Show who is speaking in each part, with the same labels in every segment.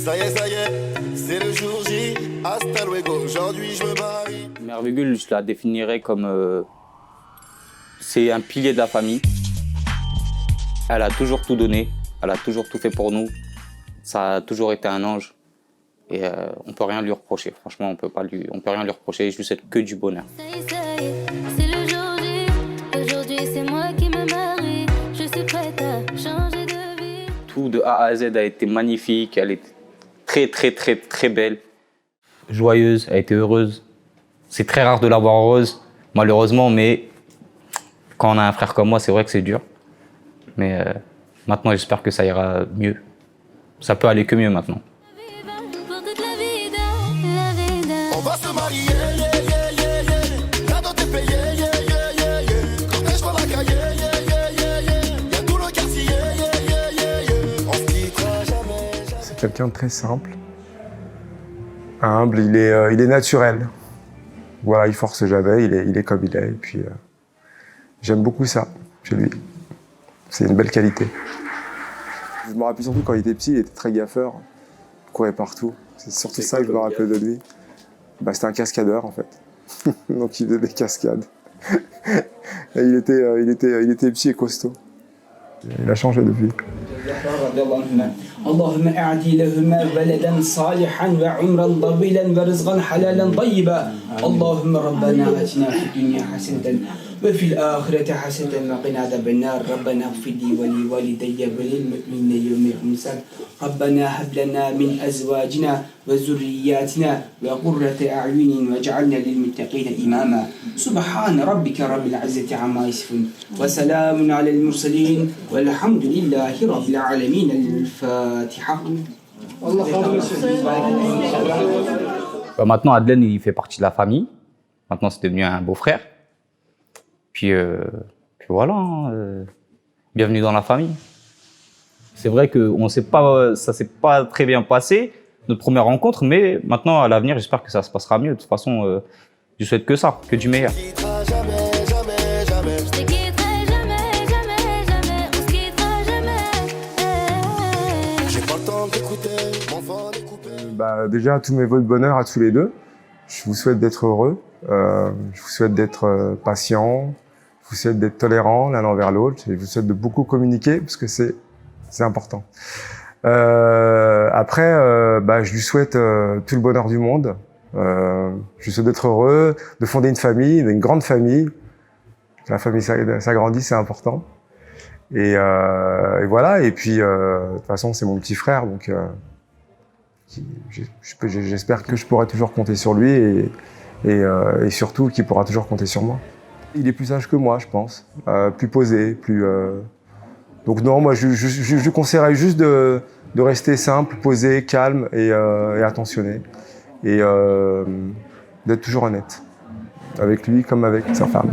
Speaker 1: Ça y est, c'est le jour J. Hasta luego, aujourd'hui je me marie.
Speaker 2: Mère Virgule, je la définirais comme... c'est un pilier de la famille. Elle a toujours tout donné, elle a toujours tout fait pour nous. Ça a toujours été un ange. Et on peut rien lui reprocher, franchement, on peut rien lui reprocher, je lui souhaite que du bonheur.
Speaker 3: C'est le jour J. Aujourd'hui c'est moi qui me marie. Je suis prête à changer de vie.
Speaker 2: Tout de A à Z a été magnifique, elle est très belle. Joyeuse, elle a été heureuse. C'est très rare de la voir heureuse, malheureusement, mais quand on a un frère comme moi, c'est vrai que c'est dur. Mais maintenant, j'espère que ça ira mieux. Ça peut aller que mieux maintenant.
Speaker 3: Pour toute la vida.
Speaker 1: On va se marier, yeah, yeah, yeah, yeah. La dot est payée, yeah, yeah, yeah, yeah. Cortège pour la cahier, yeah, yeah, yeah, yeah. Y'a tout le quartier, yeah, yeah, yeah, yeah. On se quittera jamais.
Speaker 4: C'est quelqu'un de très simple, humble, il est naturel. Voilà, il force jamais, il est comme il est. Et puis, j'aime beaucoup ça chez lui. C'est une belle qualité. Je me rappelle surtout quand il était petit, il était très gaffeur. Il courait partout. C'est surtout ça que je me rappelle de lui. Bah, c'était un cascadeur en fait. Donc il faisait des cascades. Et il était petit et costaud. Il a changé depuis.
Speaker 5: اللهم أعطي لهما ولدا صالحا وعمرا طويلا ورزقا حلالا طيبا اللهم ربنا آتنا في الدنيا حسنة وفي الآخرة حسنة وقنا عذاب النار ربنا اغفر لي ولوالدي وللمؤمنين يوم يقوم الحساب ربنا هب لنا من أزواجنا وذرياتنا وقرة أعين واجعلنا للمتقين إماما سبحان ربك رب العزة عما يصفون وسلام على المرسلين والحمد لله رب العالمين الفاتحة.
Speaker 2: Maintenant, Adlen, il fait partie de la famille. Maintenant, c'est devenu un beau-frère. Puis voilà, bienvenue dans la famille. C'est vrai que ça s'est pas très bien passé, notre première rencontre, mais maintenant, à l'avenir, j'espère que ça se passera mieux. De toute façon, je souhaite que ça, que du meilleur.
Speaker 3: Je te quitterai jamais. On se quittera jamais.
Speaker 1: J'ai pas le temps d'écouter mon phone est coupé.
Speaker 4: Bah, déjà, tous mes vœux de bonheur à tous les deux. Je vous souhaite d'être heureux. Je vous souhaite d'être patient. Je vous souhaite d'être tolérant l'un envers l'autre. Et je vous souhaite de beaucoup communiquer parce que c'est important. Après, je lui souhaite tout le bonheur du monde. Je lui souhaite d'être heureux, de fonder une famille, une grande famille. Que la famille s'agrandisse, c'est important. Et voilà. Et puis, de toute façon, c'est mon petit frère, donc j'espère que je pourrai toujours compter sur lui et surtout qu'il pourra toujours compter sur moi. Il est plus sage que moi, je pense, plus posé, plus. Donc non, moi, je lui conseillerais juste de rester simple, posé, calme et attentionné, et d'être toujours honnête avec lui comme avec sa femme.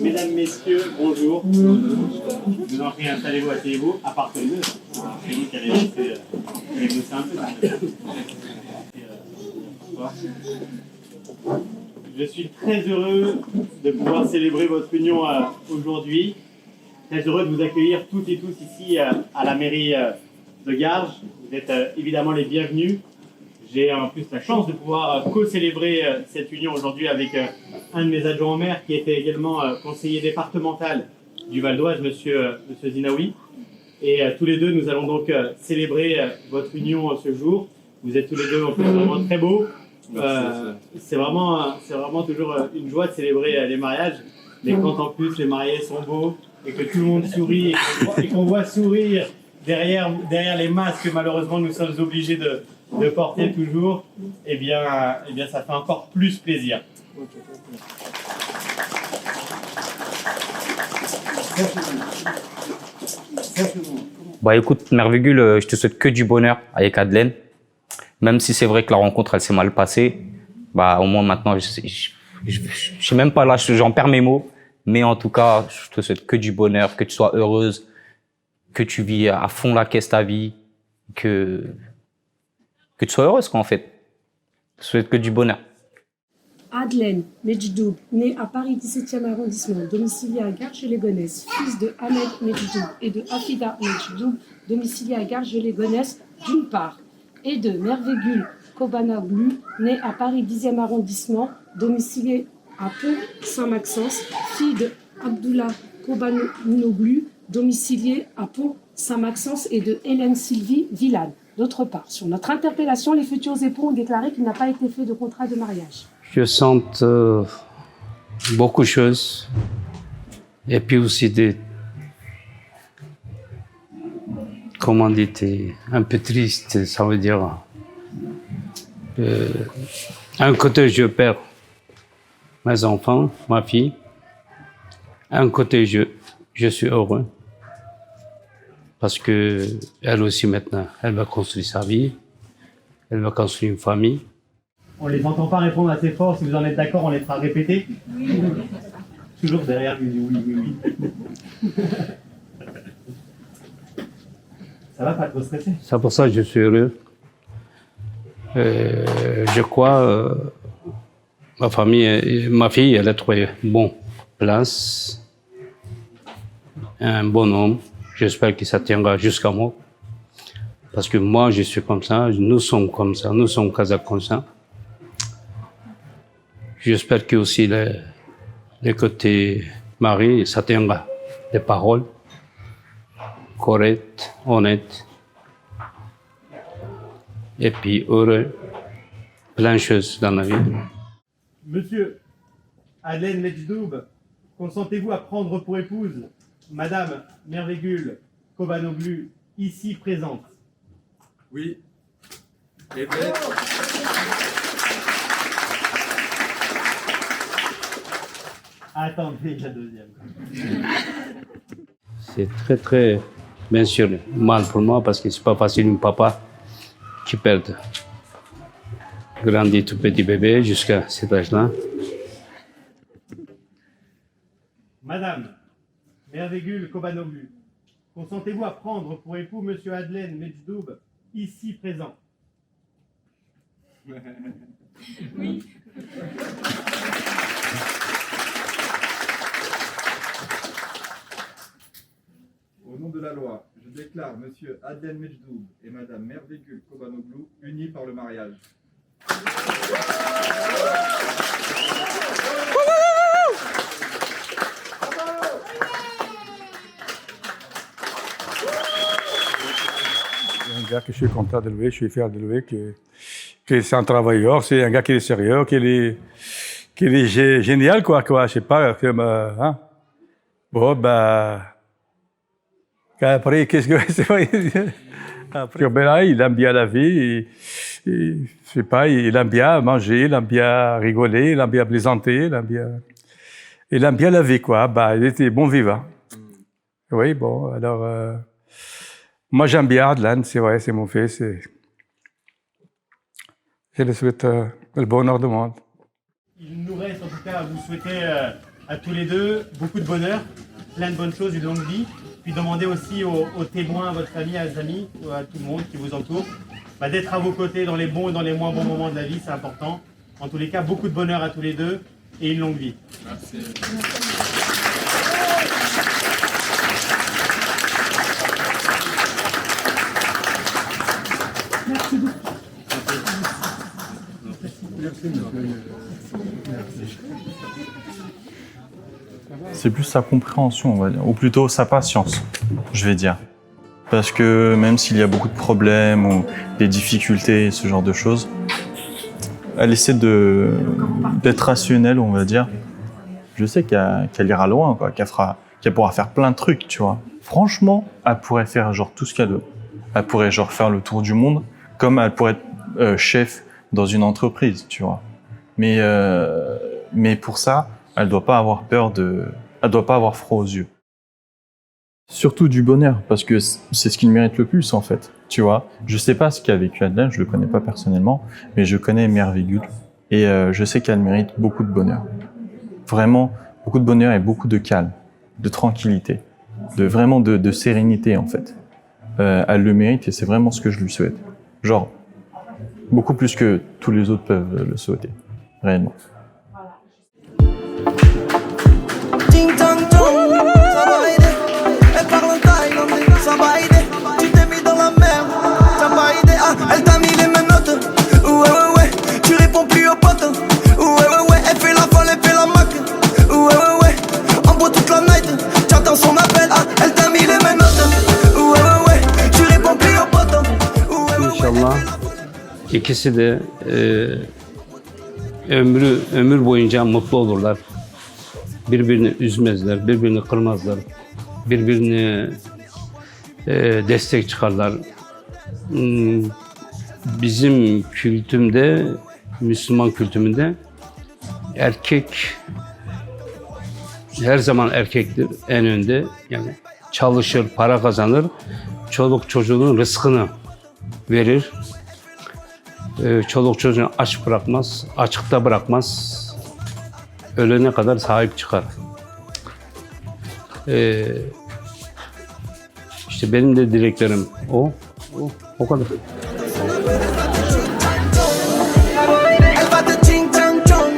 Speaker 6: Mesdames, Messieurs, bonjour. Je vous en prie, installez-vous, asseyez-vous. Appartenez-vous. C'est vous qui allez négocier un peu. Je suis très heureux de pouvoir célébrer votre union aujourd'hui. Très heureux de vous accueillir toutes et tous ici à la mairie de Garges. Vous êtes évidemment les bienvenus. J'ai en plus la chance de pouvoir co-célébrer cette union aujourd'hui avec un de mes adjoints au maire qui était également conseiller départemental du Val d'Oise, monsieur Zinaoui. Et tous les deux, nous allons donc célébrer votre union ce jour. Vous êtes tous les deux en plus vraiment très beaux. C'est vraiment toujours une joie de célébrer les mariages. Mais quand en plus les mariés sont beaux et que tout le monde sourit et qu'on voit sourire derrière les masques, malheureusement nous sommes obligés de porter toujours, eh bien, ça fait encore plus plaisir.
Speaker 2: Bah écoute, Mère Végule, je te souhaite que du bonheur avec Adelaine. Même si c'est vrai que la rencontre, elle s'est mal passée, bah au moins maintenant, je sais même pas là, j'en perds mes mots. Mais en tout cas, je te souhaite que du bonheur, que tu sois heureuse, que tu vis à fond la caisse ta vie, que tu sois heureuse quoi en fait. Je te souhaite que du bonheur.
Speaker 7: Adelaine Medjdoub, né à Paris 17e arrondissement, domicilié à Garges-les-Gonesse, fils de Ahmed Medjdoub et de Hafida Medjdoub, domicilié à Garges-les-Gonesse d'une part, et de Mère Végule Kobanoglu, né à Paris 10e arrondissement, domicilié à Pont-Saint-Maxence, fille de Abdullah Kobanoglu, domicilié à Pont-Saint-Maxence et de Hélène Sylvie Villane. D'autre part, sur notre interpellation, les futurs époux ont déclaré qu'il n'a pas été fait de contrat de mariage.
Speaker 8: Je sens beaucoup de choses et puis aussi comment dire, un peu triste, ça veut dire. Un côté, je perds mes enfants, ma fille. Un côté, je suis heureux parce que elle aussi maintenant, elle va construire sa vie, elle va construire une famille.
Speaker 6: On les entend pas répondre assez fort. Si vous en êtes d'accord, on les fera répéter. Oui. Toujours derrière, je dis oui. Ça va, pas trop stressé?
Speaker 8: C'est pour ça que je suis heureux. Je crois ma fille, elle a trouvé une place, un bon homme. J'espère que ça tiendra jusqu'à moi. Parce que moi, je suis comme ça, nous sommes comme ça, nous sommes Kazakhs comme ça. J'espère que aussi les côtés mari, ça tiendra. Des paroles correctes, honnêtes. Et puis heureux. Plein de choses dans la vie.
Speaker 6: Monsieur Adelaine Medjdoub, consentez-vous à prendre pour épouse Madame Mère Végule Kobanoglu, ici présente?
Speaker 9: Oui. Et bien...
Speaker 6: Attendez la deuxième.
Speaker 8: C'est très, très, bien sûr, mal pour moi parce que c'est pas facile, un papa qui perd. Grandi tout petit bébé jusqu'à cet âge-là.
Speaker 6: Madame Mère Végule Kobanoglu, consentez-vous à prendre pour époux Monsieur Adelaine Medjdoub, ici présent?
Speaker 9: Oui. Au nom de la loi, je déclare Monsieur Adelaine Medjdoub et Madame Mère Végule Kobanoglu unis par le mariage.
Speaker 10: C'est un gars que je suis content de louer, je suis fier de louer, que c'est un travailleur, c'est un gars qui est sérieux, qui est génial, quoi, je sais pas, comme, hein. Bon, bah, après, qu'est-ce que c'est? Après, ben là, il aime bien la vie, je sais pas, il aime bien manger, il aime bien rigoler, il aime bien plaisanter, il aime bien la vie, quoi. Bah, il était bon vivant. Oui, bon, alors, moi j'aime bien Adelaine, c'est vrai, c'est mon fils. Je le souhaite le bonheur du monde.
Speaker 6: Il nous reste en tout cas à vous souhaiter à tous les deux beaucoup de bonheur, plein de bonnes choses, une longue vie. Puis demander aussi aux témoins, à votre famille, à vos amis, à tout le monde qui vous entoure, d'être à vos côtés dans les bons et dans les moins bons moments de la vie, c'est important. En tous les cas, beaucoup de bonheur à tous les deux et une longue vie.
Speaker 9: Merci.
Speaker 11: C'est plus sa compréhension, on va dire, ou plutôt sa patience, je vais dire. Parce que même s'il y a beaucoup de problèmes ou des difficultés, ce genre de choses, elle essaie d'être rationnelle, on va dire. Je sais qu'elle ira loin, quoi, qu'elle pourra faire plein de trucs, tu vois. Franchement, elle pourrait faire genre tout ce qu'elle veut. Elle pourrait genre faire le tour du monde, comme elle pourrait chef dans une entreprise, tu vois. Mais pour ça, elle doit pas avoir elle doit pas avoir froid aux yeux. Surtout du bonheur, parce que c'est ce qu'il mérite le plus, en fait, tu vois. Je sais pas ce qu'a vécu Adlène, je le connais pas personnellement, mais je connais Mère Végule, et je sais qu'elle mérite beaucoup de bonheur. Vraiment, beaucoup de bonheur et beaucoup de calme, de tranquillité, vraiment de sérénité, en fait. Elle le mérite, et c'est vraiment ce que je lui souhaite. Genre, beaucoup plus que tous les autres peuvent le souhaiter, réellement.
Speaker 1: Ding dong dong, ça va aider. Elle parle en thaïlandais, ça va aider. Tu t'es mis dans la merde, ça va aider. Ah, elle t'a mis les menottes. Ouais, ouais, ouais, tu réponds plus aux potes. Ouais, ouais, ouais, elle fait la folle, elle fait la mac. Ouais, ouais, ouais, en bout toute la night. Tu attends son appel, ah, elle t'a mis les menottes. Ouais, ouais, ouais, tu réponds plus aux potes. Ouais, ouais, ouais.
Speaker 8: İnşallah ikisi de ömür boyunca mutlu olurlar. Birbirini üzmezler, birbirini kırmazlar, birbirini destek çıkarlar. Bizim kültümde, Müslüman kültümünde erkek her zaman erkektir en önde. Yani çalışır, para kazanır, çoluk çocuğunun rızkını verir. Çoluk çocuğunu aç bırakmaz, açıkta bırakmaz. Ölene kadar sahip çıkar. İşte benim de dileklerim o kadar.
Speaker 1: Elle va te ching chang chong.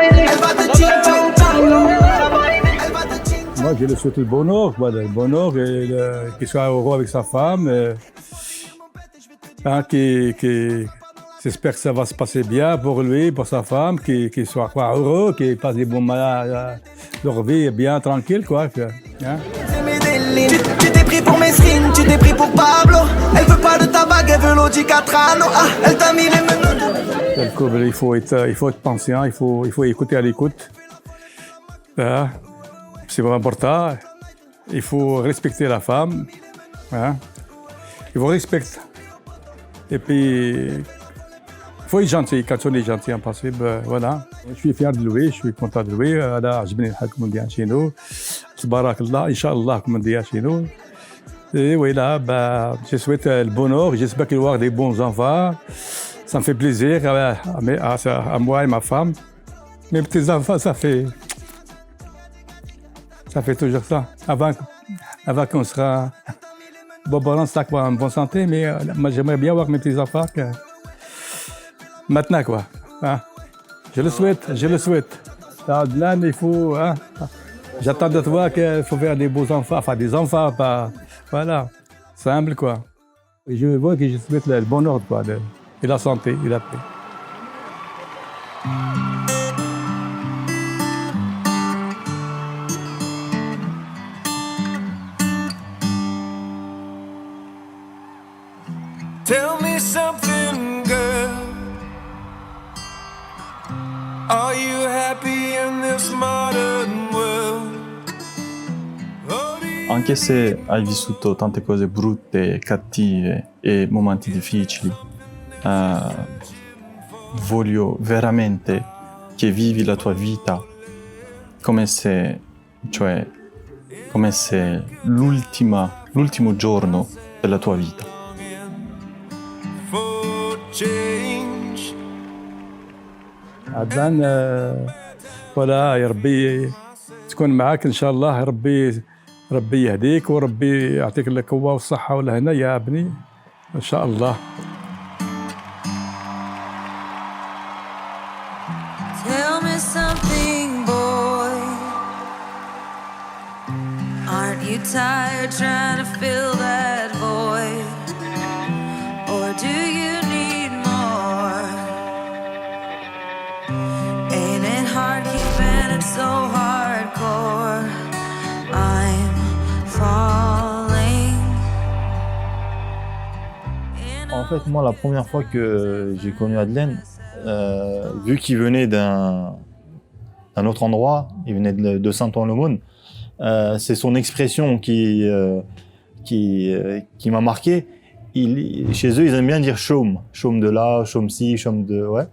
Speaker 1: Elle va te ching chang chong. Elle va te ching.
Speaker 10: Moi, je lui souhaite le bonheur, voilà, le bonheur, qu'il soit heureux avec sa femme, j'espère que ça va se passer bien pour lui, pour sa femme, qu'il soit heureux, qu'il passe des bons moments, leur vie bien tranquille, quoi. Hein?
Speaker 1: Tu t'es pris pour Mesrine, tu t'es pris pour Pablo. Elle veut pas de ta bague, elle veut l'Audi Catrano. Ah, elle t'a mis les menottes.
Speaker 10: Le couple, il faut être patient, il faut écouter à l'écoute. Hein? C'est vraiment important. Il faut respecter la femme. Hein? Il faut respecter. Et puis, il faut être gentil. Quand on est gentil en principe, voilà. Je suis fier de lui, je suis content de lui. أنا عجبني الحال comme on dit chez nous. تبارك الله, Inch'Allah, comme on dit chez nous. Et voilà, je souhaite le bonheur. J'espère qu'il va avoir des bons enfants. Ça me fait plaisir à moi et ma femme. Mes petits-enfants, ça fait toujours ça. Avant qu'on sera en bonne santé, mais moi j'aimerais bien voir mes petits-enfants maintenant, quoi. Hein? Je le souhaite. Adlène, il faut... Hein? J'attends de toi qu'il faut faire des beaux enfants, enfin des enfants, pas... Voilà, simple, quoi. Et je vois que je souhaite le bonheur, quoi, et la santé, et la paix.
Speaker 1: Tell me something, girl. Are you happy in this modern world?
Speaker 3: Anche se hai vissuto tante cose brutte, cattive e momenti difficili, voglio veramente che vivi la tua vita come se l'ultimo giorno della tua vita.
Speaker 10: عدنان ولا يا ربي تكون معك ان شاء الله. ربي يهديك وربي يعطيك القوه والصحه والهنا يا ابني ان شاء الله.
Speaker 12: Tell me something, boy. Aren't you tired trying to fill that void? Or do you need more? Ain't it hard keeping it so hardcore? I'm falling.
Speaker 11: En fait, moi, la première fois que j'ai connu Adlène, vu qu'il venait d'un autre endroit, il venait de Saint-Ouen-l'Aumône, c'est son expression qui m'a marqué. chez eux, ils aiment bien dire chôme. Chôme de là, chôme ci, chôme de... Ouais.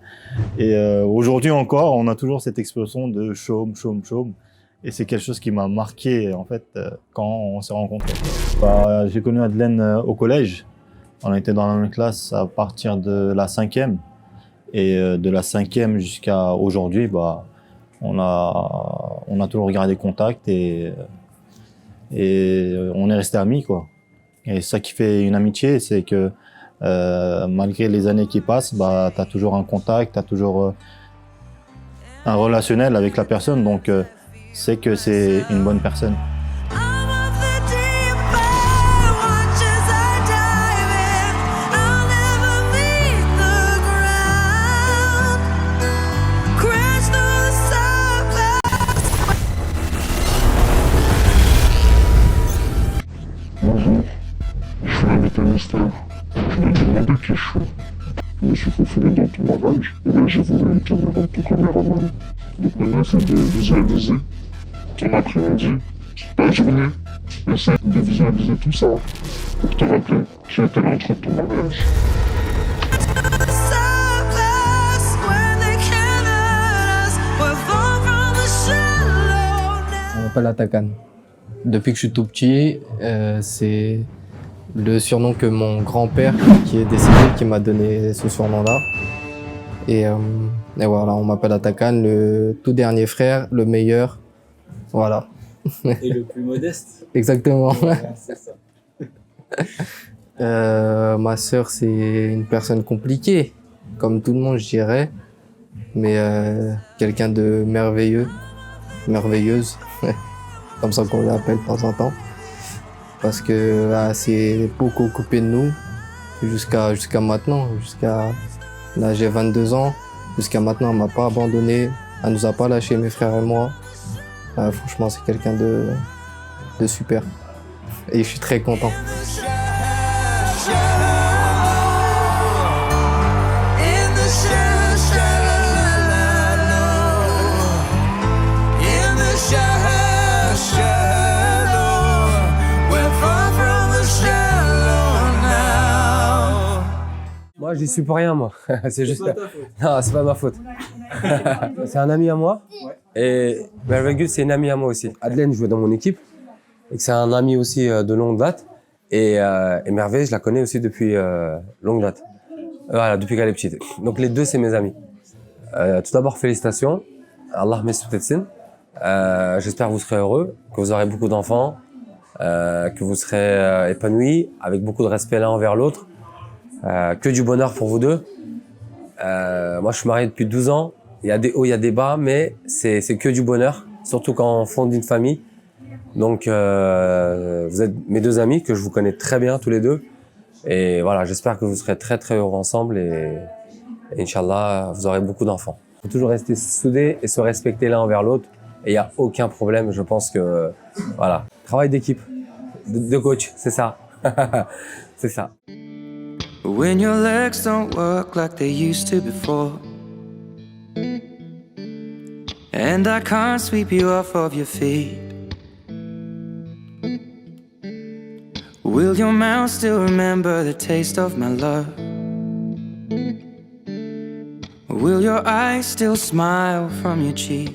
Speaker 11: Et aujourd'hui encore, on a toujours cette expression de chôme, chôme, chôme. Et c'est quelque chose qui m'a marqué, en fait, quand on s'est rencontrés. Bah, j'ai connu Adlène au collège. On était dans la même classe à partir de la 5e. Et de la 5e jusqu'à aujourd'hui, bah, on a toujours gardé contact et on est resté amis, quoi. Et ça qui fait une amitié, c'est que malgré les années qui passent, bah, tu as toujours un contact, tu as toujours un relationnel avec la personne, donc c'est que c'est une bonne personne.
Speaker 1: Bonjour, je suis l'invité mystère. Je me demandais qui je suis. Je me suis faufilé dans ton barrage et là j'ai voulu une caméra de ton caméraman. Donc maintenant essaie de visualiser ton après-midi, ta journée. Essaie de visualiser tout ça pour te rappeler qui était l'entrée de ton mariage.
Speaker 13: On m'appelle Atakan. Depuis que je suis tout petit, c'est le surnom que mon grand-père, qui est décédé, qui m'a donné ce surnom-là. Et voilà, on m'appelle Atakan, le tout dernier frère, le meilleur. Voilà.
Speaker 14: Et le plus modeste.
Speaker 13: Exactement.
Speaker 14: Ouais, c'est ça.
Speaker 13: Ma sœur, c'est une personne compliquée, comme tout le monde, je dirais. Mais quelqu'un de merveilleux, merveilleuse. Comme ça qu'on l'appelle de temps en temps. Parce que là, c'est beaucoup occupé de nous jusqu'à maintenant. Là, j'ai 22 ans. Jusqu'à maintenant, elle m'a pas abandonné. Elle nous a pas lâchés, mes frères et moi. Franchement, c'est quelqu'un de super. Et je suis très content.
Speaker 14: Moi, j'y suis pour rien, moi. C'est juste. Non, c'est pas ma faute. C'est un ami à moi. Et Merveilleux, c'est une amie à moi aussi. Adlène jouait dans mon équipe. Et c'est un ami aussi de longue date. Et Merveille, je la connais aussi depuis longue date. Voilà, depuis qu'elle est petite. Donc les deux, c'est mes amis. Tout d'abord, félicitations. Allah mesoutetsin. J'espère que vous serez heureux, que vous aurez beaucoup d'enfants, que vous serez épanouis, avec beaucoup de respect l'un envers l'autre. Que du bonheur pour vous deux. Moi, je suis marié depuis 12 ans. Il y a des hauts, il y a des bas, mais c'est que du bonheur, surtout quand on fonde une famille. Donc, vous êtes mes deux amis que je vous connais très bien tous les deux. Et voilà, j'espère que vous serez très très heureux ensemble et Inch'Allah, vous aurez beaucoup d'enfants. Il faut toujours rester soudés et se respecter l'un envers l'autre. Et il n'y a aucun problème, je pense que, voilà. Travail d'équipe, de coach, c'est ça. C'est ça.
Speaker 12: When your legs don't work like they used to before, and I can't sweep you off of your feet, will your mouth still remember the taste of my love? Will your eyes still smile from your cheeks?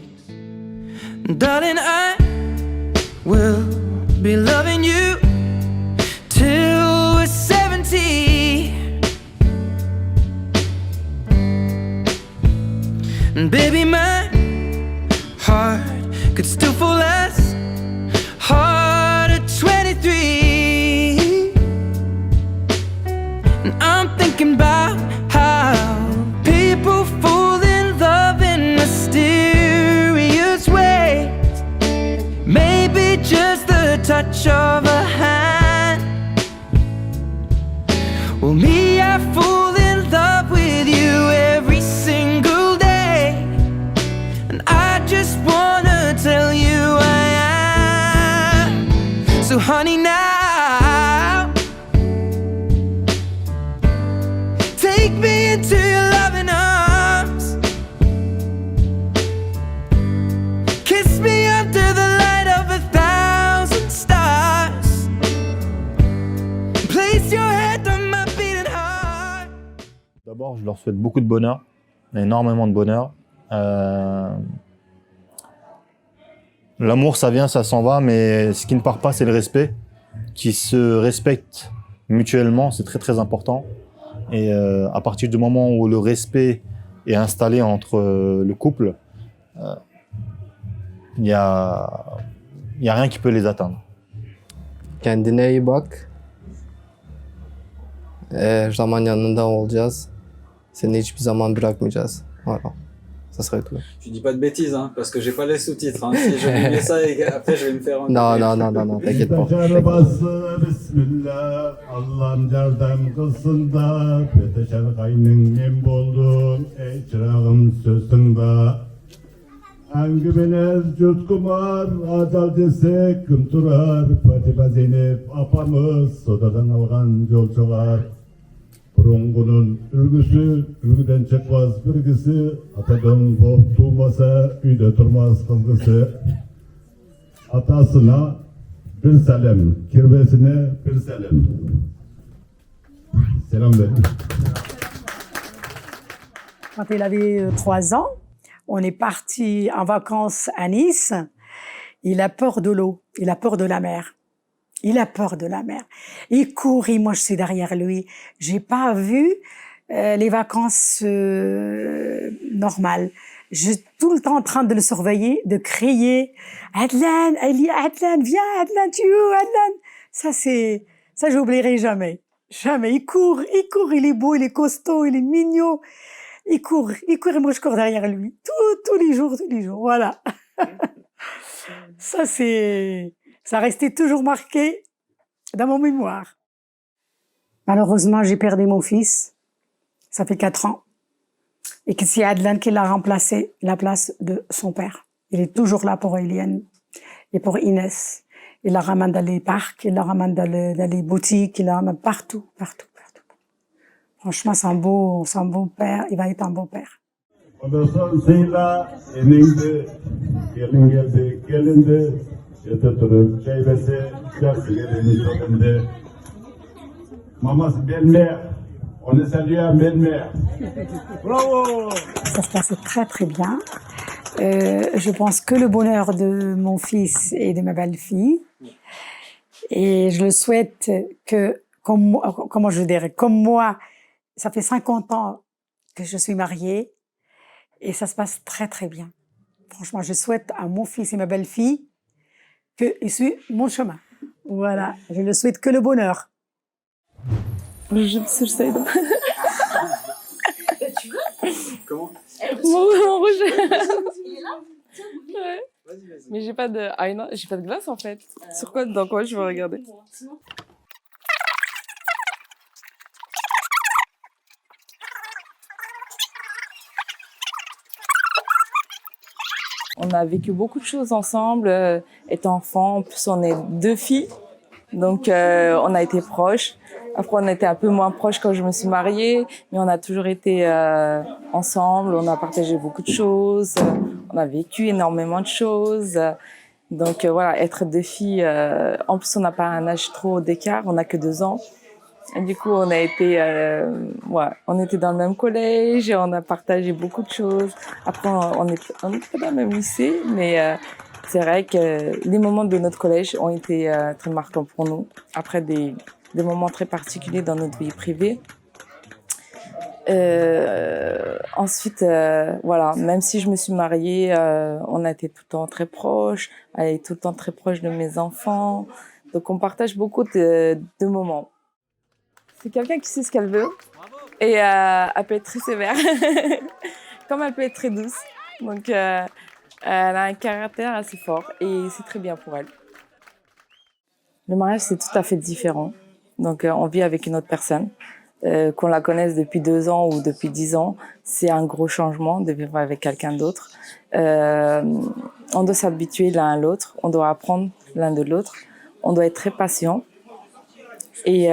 Speaker 12: Darling, I will be loving you till we're 70. And baby, my heart could still fall as hard at 23. And I'm thinking about how people fall in love in mysterious ways. Maybe just the touch of a hand. Well, me, I fall in love with you every single day. And I just wanna tell you I am. So honey, now take me into your loving arms. Kiss me under the light of 1,000 stars. Place your head on my
Speaker 11: Je leur souhaite beaucoup de bonheur, énormément de bonheur. L'amour, ça vient, ça s'en va, mais ce qui ne part pas, c'est le respect. Qu'ils se respectent mutuellement, c'est très très important. Et à partir du moment où le respect est installé entre le couple, il y a rien qui peut les atteindre.
Speaker 13: Kendine iyi bak. Her zaman yanında olacağız. Seni hiçbir zaman bırakmayacağız. Voilà. Ça serait tout.
Speaker 15: Tu dis pas de bêtises, hein, parce que j'ai pas les sous-titres. Hein. Si je vais ça et après je vais me faire...
Speaker 13: Non, t'inquiète pas.
Speaker 1: Bismillah, Allah'ım yardım kılsın da, beteşer kaynın nem boldun, ey çırağım sözsün da. Hangiminiz cutkumar, acal desek kim turar, Fatime Zeynep apamız, sodadan algan yolcular. Burungunun ürgüsü, ürgüden çıkmaz birgisi, atadan kop tuğmasa, üyde durmaz kızgısı. Atasına bir selam, kirvesine bir selam. Selam verin.
Speaker 16: Quand il avait 3 ans, on est parti en vacances à Nice. Il a peur de l'eau, il a peur de la mer. Il a peur de la mer. Il courit, moi je suis derrière lui. J'ai pas vu les vacances normales. Je suis tout le temps en train de le surveiller, de crier « Adlan, Adlan, viens, Adlan, tu es où, Adlan ?» Ça j'oublierai jamais. Jamais. Il court, il est beau, il est costaud, il est mignon. Il court, et moi je cours derrière lui. Tous les jours, voilà. Ça restait toujours marqué dans mon mémoire. Malheureusement, j'ai perdu mon fils. Ça fait 4 ans. Et que c'est Adlan qui l'a remplacé la place de son père. Il est toujours là pour Eliane et pour Inès. Il la ramène dans les parcs, il la ramène dans les boutiques, il la ramène partout. Franchement, c'est un beau père. Il va être un beau père.
Speaker 1: Maman, belle-mère. On est salué à belle-mère. Bravo!
Speaker 16: Ça se passe très très bien. Je pense que le bonheur de mon fils et de ma belle-fille. Et je le souhaite que, comme moi, ça fait 50 ans que je suis mariée et ça se passe très très bien. Franchement, je souhaite à mon fils et ma belle-fille qu'ils suivent mon chemin. Voilà, je ne souhaite que le bonheur.
Speaker 17: Je te souhaite.
Speaker 15: Tu veux? Comment?
Speaker 17: Mon rouge.
Speaker 15: Il est là?
Speaker 17: Ouais. Mais j'ai pas de glace en fait. Dans quoi je vais regarder? On a vécu beaucoup de choses ensemble, étant enfant. En plus, on est 2 filles, donc on a été proches. Après, on était un peu moins proches quand je me suis mariée, mais on a toujours été ensemble. On a partagé beaucoup de choses. On a vécu énormément de choses. Donc voilà, être 2 filles. En plus, on n'a pas un âge trop d'écart. On n'a que 2 ans. Et du coup, on a été, on était dans le même collège, on a partagé beaucoup de choses. Après, on était pas dans le même lycée, mais c'est vrai que les moments de notre collège ont été très marquants pour nous. Après des moments très particuliers dans notre vie privée. Ensuite, même si je me suis mariée, on a été tout le temps très proches. Elle est tout le temps très proche de mes enfants. Donc, on partage beaucoup de moments. C'est quelqu'un qui sait ce qu'elle veut et elle peut être très sévère, comme elle peut être très douce. Donc, elle a un caractère assez fort et c'est très bien pour elle. Le mariage, c'est tout à fait différent. Donc, on vit avec une autre personne. Qu'on la connaisse depuis 2 ans ou depuis 10 ans, c'est un gros changement de vivre avec quelqu'un d'autre. On doit s'habituer l'un à l'autre, on doit apprendre l'un de l'autre, on doit être très patient. Et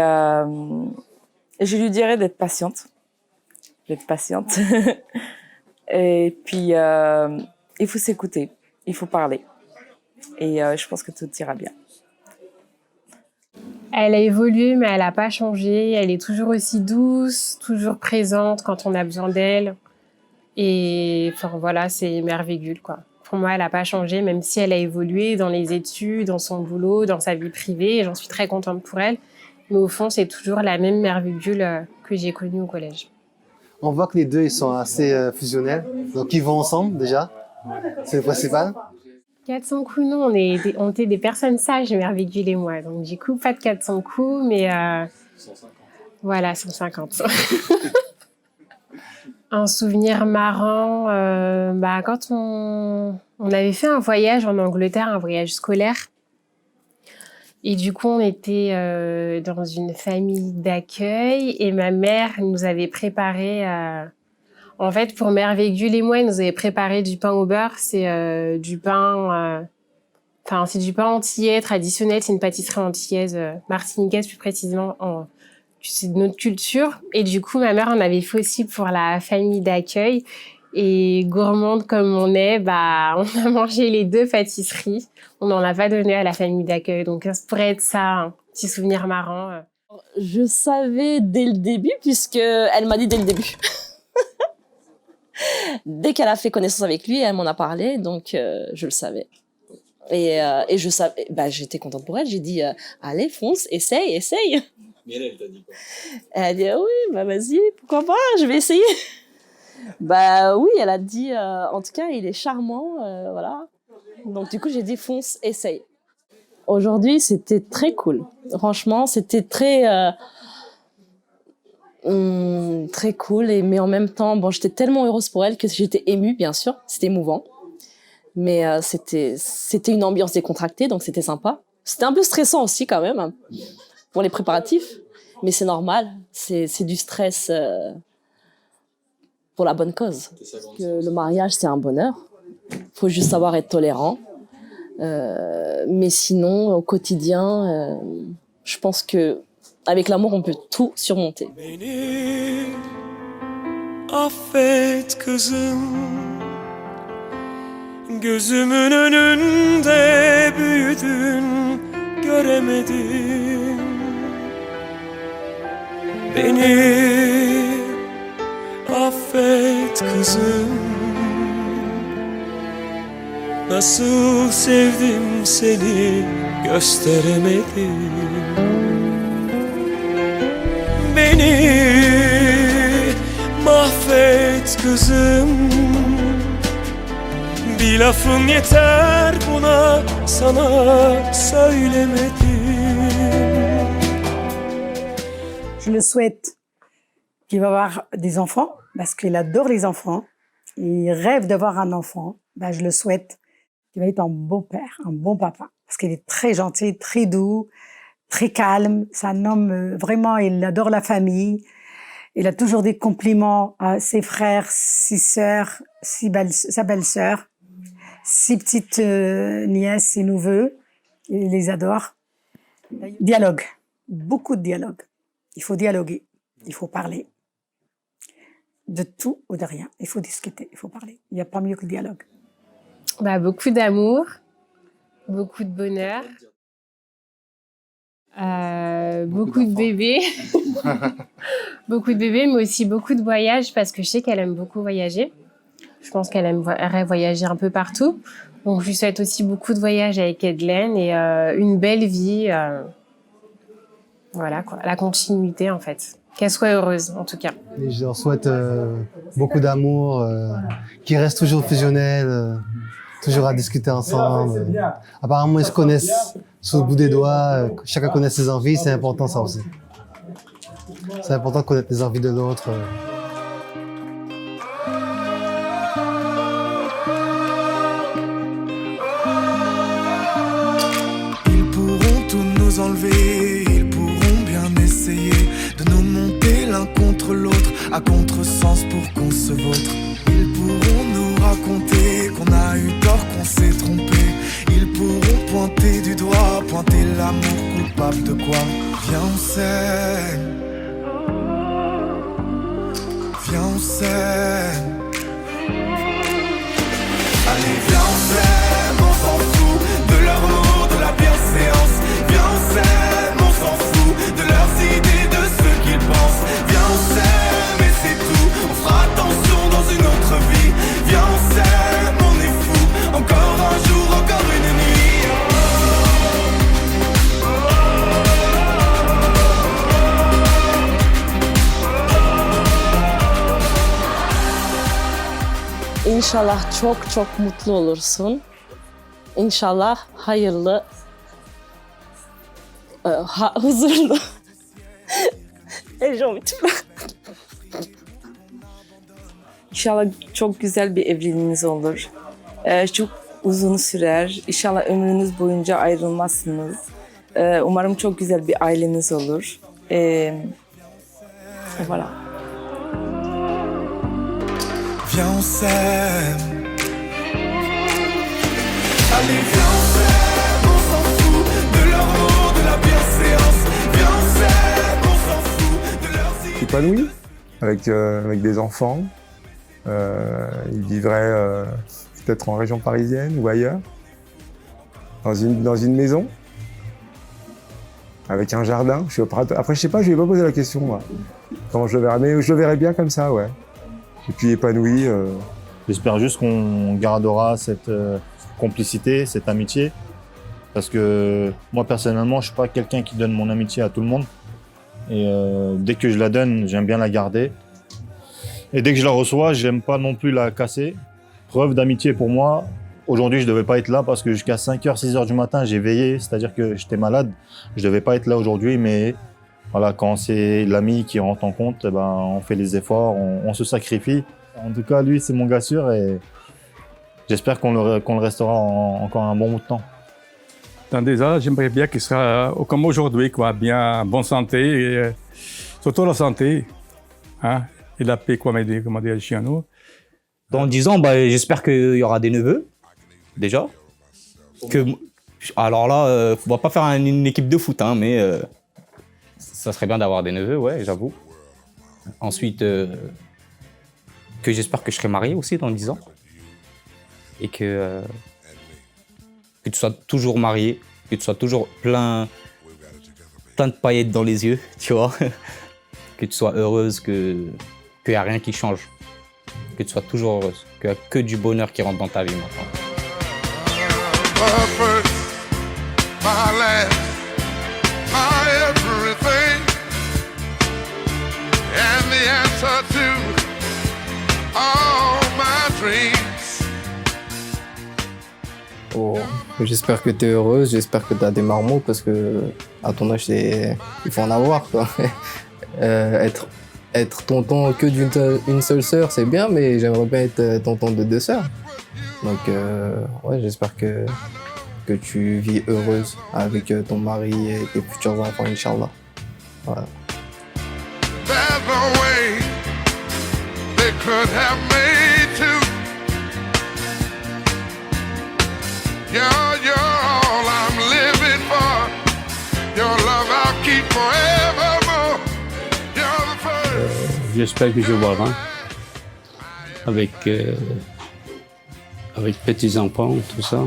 Speaker 17: je lui dirais d'être patiente. Et puis, il faut s'écouter, il faut parler. Et je pense que tout ira bien.
Speaker 18: Elle a évolué, mais elle n'a pas changé. Elle est toujours aussi douce, toujours présente quand on a besoin d'elle. Et enfin, voilà, c'est merveilleux, quoi. Pour moi, elle n'a pas changé, même si elle a évolué dans les études, dans son boulot, dans sa vie privée. Et j'en suis très contente pour elle. Mais au fond, c'est toujours la même merveilleuse que j'ai connue au collège.
Speaker 19: On voit que les deux, ils sont assez fusionnels. Donc, ils vont ensemble, déjà. C'est le principal.
Speaker 18: 400 coups, non. On était des personnes sages, merveilleux et moi. Donc, du coup, pas de 400 coups, mais...
Speaker 15: 150.
Speaker 18: Voilà, 150. Un souvenir marrant, quand on avait fait un voyage en Angleterre, un voyage scolaire. Et du coup, on était dans une famille d'accueil et ma mère nous avait préparé... En fait, pour Merveilleux et moi, elle nous avait préparé du pain au beurre. C'est du pain... c'est du pain antillais traditionnel. C'est une pâtisserie antillaise, martiniquaise plus précisément. C'est de notre culture. Et du coup, ma mère en avait fait aussi pour la famille d'accueil. Et gourmande comme on est, on a mangé les 2 pâtisseries. On n'en a pas donné à la famille d'accueil. Donc, ça pourrait être ça, un petit souvenir marrant.
Speaker 20: Je savais dès le début, puisqu'elle m'a dit dès le début. Dès qu'elle a fait connaissance avec lui, elle m'en a parlé, donc je le savais. Et je savais, j'étais contente pour elle. J'ai dit, allez, fonce, essaye.
Speaker 15: Mais elle t'a dit quoi?
Speaker 20: Elle a dit, oui, vas-y, pourquoi pas, je vais essayer. Oui, elle a dit, en tout cas, il est charmant, voilà. Donc du coup, j'ai dit, fonce, essaye. Aujourd'hui, c'était très cool. Franchement, c'était très cool, mais en même temps, j'étais tellement heureuse pour elle que j'étais émue, bien sûr. C'était émouvant. Mais c'était une ambiance décontractée, donc c'était sympa. C'était un peu stressant aussi, quand même, pour les préparatifs. Mais c'est normal. C'est du stress pour la bonne cause. Parce que le mariage, c'est un bonheur. Il faut juste savoir être tolérant. Mais sinon, au quotidien, je pense que avec l'amour, on peut tout surmonter.
Speaker 12: Beni affet kızım, gözümün önünde büyüdün, göremedim. Beni affet kızım, nasıl sevdim seni gösteremedim. Beni mahvet kızım, bir lafın yeter buna, sana söylemedim.
Speaker 16: Je le souhaite qu'il va avoir des enfants, parce qu'il adore les enfants. Il rêve d'avoir un enfant. Je le souhaite qu'il va être un bon père, un bon papa. Parce qu'il est très gentil, très doux, très calme. C'est un homme, vraiment, il adore la famille. Il a toujours des compliments à ses frères, ses sœurs, sa belle-sœur, ses petites nièces, ses neveux. Il les adore. Dialogue. Beaucoup de dialogue. Il faut dialoguer. Il faut parler. De tout ou de rien. Il faut discuter. Il faut parler. Il n'y a pas mieux que le dialogue.
Speaker 18: Beaucoup d'amour. Beaucoup de bonheur. Beaucoup de bébés. Beaucoup de bébés, mais aussi beaucoup de voyages, parce que je sais qu'elle aime beaucoup voyager. Je pense qu'elle aimerait voyager un peu partout. Donc, je lui souhaite aussi beaucoup de voyages avec Edlen et une belle vie. Voilà, quoi. La continuité, en fait. Qu'elle soit heureuse, en tout cas.
Speaker 19: Et je leur souhaite beaucoup d'amour, qu'ils restent toujours fusionnels, toujours à discuter ensemble. Apparemment, ils se connaissent sur le bout des doigts. Chacun connaît ses envies, c'est important ça aussi. C'est important de connaître les envies de l'autre.
Speaker 12: Ils pourront tout nous enlever, ils pourront bien essayer de nous monter l'un contre l'autre, à contresens pour qu'on se vautre. Ils pourront nous raconter qu'on a eu tort, qu'on s'est trompé. Ils pourront pointer du doigt, pointer l'amour coupable de quoi. Viens on s'aime, viens on s'aime. Allez viens on s'aime, on s'en fout de leur lot, de la bienséance. Viens on s'aime, on s'en fout
Speaker 20: İnşallah çok çok mutlu olursun. İnşallah hayırlı, huzurlu.
Speaker 17: İnşallah çok güzel bir evliliğiniz olur. Çok uzun sürer. İnşallah ömrünüz boyunca ayrılmazsınız. Umarım çok güzel bir aileniz olur. Voilà.
Speaker 1: Viens on s'aime. Allez viens on s'aime, on s'en fout de leur mot, de la bienséance. Viens on s'aime, on s'en fout de leurs
Speaker 4: Épanoui, avec des enfants. Il vivrait peut-être en région parisienne ou ailleurs, dans une maison, avec un jardin. Après, je sais pas, je lui ai pas posé la question, moi. Comment je le verrais, mais je le verrais bien comme ça, ouais. Et puis épanoui.
Speaker 11: J'espère juste qu'on gardera cette complicité, cette amitié. Parce que moi, personnellement, je suis pas quelqu'un qui donne mon amitié à tout le monde. Et dès que je la donne, j'aime bien la garder. Et dès que je la reçois, j'aime pas non plus la casser. Preuve d'amitié pour moi. Aujourd'hui, je devais pas être là parce que jusqu'à 5h, 6h du matin, j'ai veillé. C'est-à-dire que j'étais malade. Je devais pas être là aujourd'hui, mais voilà, quand c'est l'ami qui rentre en compte, eh ben, on fait les efforts, on se sacrifie. En tout cas, lui, c'est mon gars sûr et j'espère qu'on le restera encore un bon bout de temps.
Speaker 10: Dans des ans, j'aimerais bien qu'il sera comme aujourd'hui, quoi, bien en bonne santé, et, surtout la santé, hein, et la paix, comme on dit chez nous.
Speaker 2: Dans 10 ans, j'espère qu'il y aura des neveux, déjà. Alors là, on va pas faire une équipe de foot, hein, mais ça serait bien d'avoir des neveux, ouais, j'avoue. Ensuite, que j'espère que je serai marié aussi dans 10 ans. Et que tu sois toujours marié, que tu sois toujours plein de paillettes dans les yeux, tu vois. Que tu sois heureuse, qu'il n'y a rien qui change. Que tu sois toujours heureuse, qu'il n'y a que du bonheur qui rentre dans ta vie maintenant.
Speaker 1: My first, my last, my everything, and the answer to all my dreams.
Speaker 13: Oh, j'espère que tu es heureuse, j'espère que tu as des marmots parce que à ton âge, il faut en avoir, quoi. Être tonton que d'une seule sœur, c'est bien, mais j'aimerais bien être tonton de 2 sœurs. Donc, ouais, j'espère que tu vis heureuse avec ton mari et tes futurs enfants, Inch'Allah. Voilà.
Speaker 1: There's no way they could have made two. You're all I'm living for. Your love I'll keep forevermore. You're the first.
Speaker 8: J'espère que je vais voir avec petits-enfants, tout ça.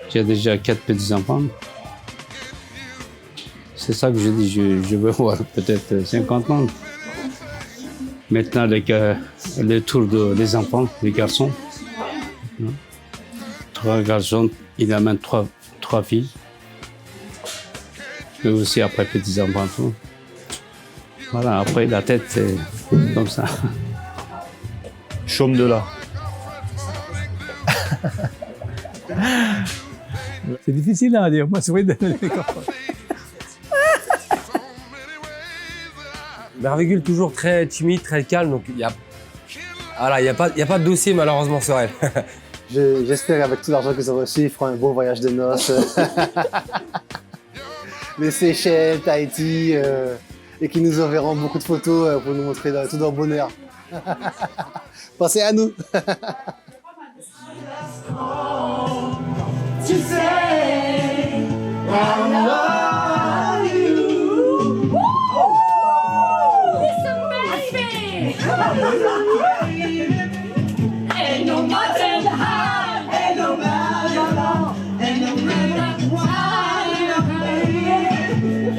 Speaker 8: J'ai déjà 4 petits-enfants. C'est ça que je dis, je veux voir peut-être 50 ans. Maintenant, le tour des enfants, des garçons. 3 garçons, il a même 3 filles. Et aussi après petits-enfants. Tout. Voilà, après la tête, c'est comme ça.
Speaker 11: Chaume de là.
Speaker 10: C'est difficile à dire. Moi, c'est vrai de
Speaker 14: Merveilleux, toujours très timide, très calme, donc il n'y a pas de dossier malheureusement sur elle.
Speaker 19: J'espère qu'avec tout l'argent qu'ils ont reçu, ils feront un beau voyage de noces. Les Seychelles, Tahiti, et qu'ils nous enverront beaucoup de photos pour nous montrer tout leur bonheur. Pensez à nous.
Speaker 1: To say I love you. Listen, baby. Ain't no mountain high, ain't no valley low, ain't no river wide, baby.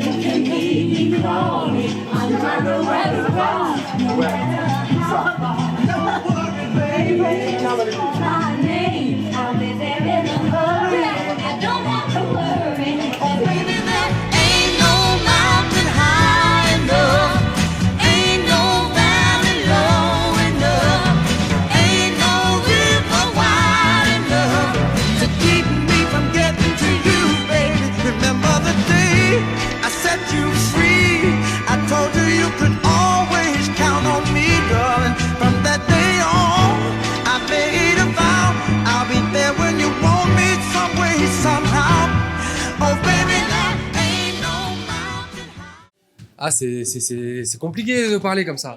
Speaker 1: You can keep me calling, I'm never ready to run. Baby, my name, I'll be there in a hurry.
Speaker 14: c'est compliqué de parler comme ça.